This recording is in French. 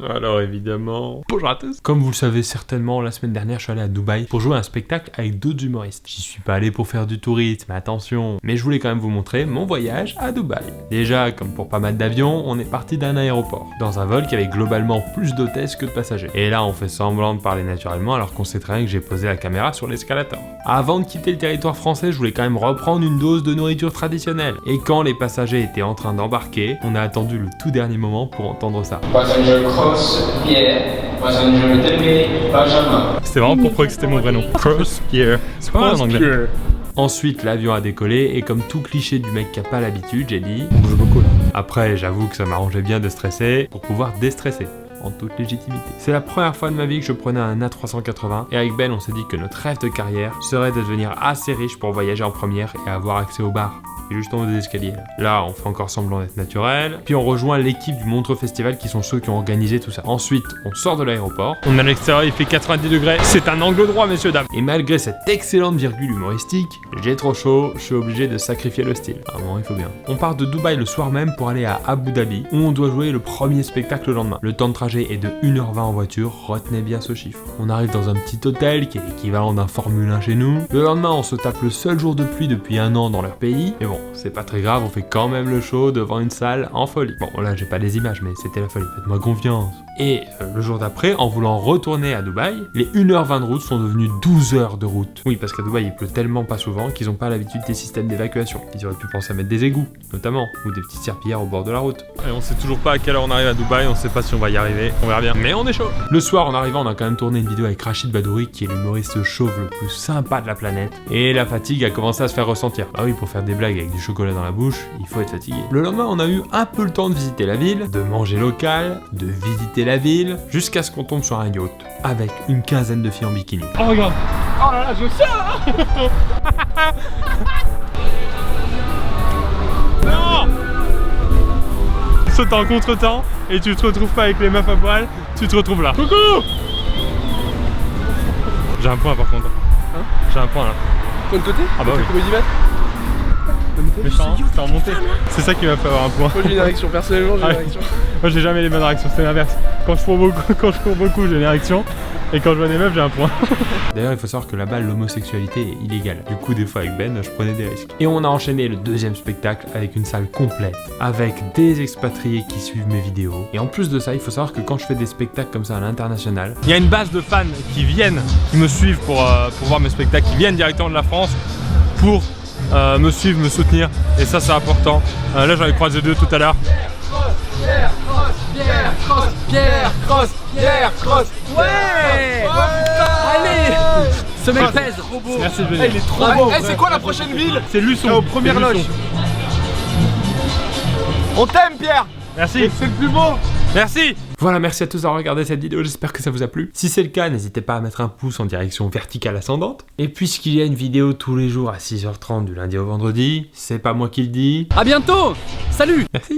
Alors évidemment, bonjour à tous. Comme vous le savez certainement, la semaine dernière je suis allé à Dubaï pour jouer à un spectacle avec d'autres humoristes. J'y suis pas allé pour faire du tourisme, attention, mais je voulais quand même vous montrer mon voyage à Dubaï. Déjà, comme pour pas mal d'avions, on est parti d'un aéroport, dans un vol qui avait globalement plus d'hôtesses que de passagers. Et là on fait semblant de parler naturellement alors qu'on sait très bien que j'ai posé la caméra sur l'escalator. Avant de quitter le territoire français, je voulais quand même reprendre une dose de nourriture traditionnelle. Et quand les passagers étaient en train d'embarquer, on a attendu le tout dernier moment pour entendre ça. Passenger Cross Pierre, passenger Demi Benjamin. C'était vraiment pour prouver que c'était mon vrai nom. Cross Pierre. C'est pas en anglais. Ensuite, l'avion a décollé et comme tout cliché du mec qui a pas l'habitude, j'ai dit on bouge beaucoup là. Après, j'avoue que ça m'arrangeait bien de stresser pour pouvoir déstresser. En toute légitimité. C'est la première fois de ma vie que je prenais un A380 et avec Ben on s'est dit que notre rêve de carrière serait de devenir assez riche pour voyager en première et avoir accès au bar. Et juste en haut des escaliers. Là, on fait encore semblant d'être naturel. Puis on rejoint l'équipe du Montreux Festival qui sont ceux qui ont organisé tout ça. Ensuite, on sort de l'aéroport. On est à l'extérieur, il fait 90 degrés. C'est un angle droit, messieurs, dames. Et malgré cette excellente virgule humoristique, j'ai trop chaud, je suis obligé de sacrifier le style. À un moment, il faut bien. On part de Dubaï le soir même pour aller à Abu Dhabi, où on doit jouer le premier spectacle le lendemain. Le temps de trajet est de 1h20 en voiture, retenez bien ce chiffre. On arrive dans un petit hôtel qui est l'équivalent d'un Formule 1 chez nous. Le lendemain, on se tape le seul jour de pluie depuis un an dans leur pays. Mais bon, c'est pas très grave, on fait quand même le show devant une salle en folie. Bon, là, j'ai pas les images, mais c'était la folie, faites-moi confiance. Et le jour d'après, en voulant retourner à Dubaï, les 1h20 de route sont devenus 12 heures de route. Oui, parce qu'à Dubaï, il pleut tellement pas souvent qu'ils ont pas l'habitude des systèmes d'évacuation. Ils auraient pu penser à mettre des égouts, notamment, ou des petites serpillères au bord de la route. Et on sait toujours pas à quelle heure on arrive à Dubaï, on sait pas si on va y arriver, on verra bien. Mais on est chaud. Le soir, en arrivant, on a quand même tourné une vidéo avec Rachid Badouri, qui est l'humoriste chauve le plus sympa de la planète. Et la fatigue a commencé à se faire ressentir. Ah oui, pour faire des blagues avec du chocolat dans la bouche, il faut être fatigué. Le lendemain, on a eu un peu le temps de visiter la ville, de manger local, de visiter la ville, jusqu'à ce qu'on tombe sur un yacht, avec une quinzaine de filles en bikini. Oh regarde. Oh là là, je sens. Non. Saute en contre-temps et tu te retrouves pas avec les meufs à poil, tu te retrouves là. Coucou. J'ai un point par contre. Hein? J'ai un point là. Point de côté? Ah bah oui. Méchant, t'es en montée. C'est ça qui m'a fait avoir un point. Moi j'ai une érection, personnellement j'ai une érection. Moi j'ai jamais les bonnes réactions, c'est l'inverse. Quand je cours beaucoup, j'ai une érection. Et quand je vois des meufs, j'ai un point. D'ailleurs, il faut savoir que là-bas, l'homosexualité est illégale. Du coup, des fois avec Ben, je prenais des risques. Et on a enchaîné le deuxième spectacle avec une salle complète, avec des expatriés qui suivent mes vidéos. Et en plus de ça, il faut savoir que quand je fais des spectacles comme ça à l'international, il y a une base de fans qui viennent, qui me suivent pour voir mes spectacles, qui viennent directement de la France pour me suivre, me soutenir. Et ça, c'est important. Là, j'en ai croisé deux tout à l'heure. Pierre, cross, Pierre, cross, Pierre, cross, Pierre, cross. Ouais, allez. Ce mec pèse. Trop beau. Merci de venir. Il est trop beau. C'est quoi la prochaine ville? C'est Luçon. Aux premières loges. On t'aime, Pierre. Merci. C'est le plus beau. Merci. Voilà, merci à tous d'avoir regardé cette vidéo, j'espère que ça vous a plu. Si c'est le cas, n'hésitez pas à mettre un pouce en direction verticale ascendante. Et puisqu'il y a une vidéo tous les jours à 6h30 du lundi au vendredi, c'est pas moi qui le dis. À bientôt. Salut. Merci.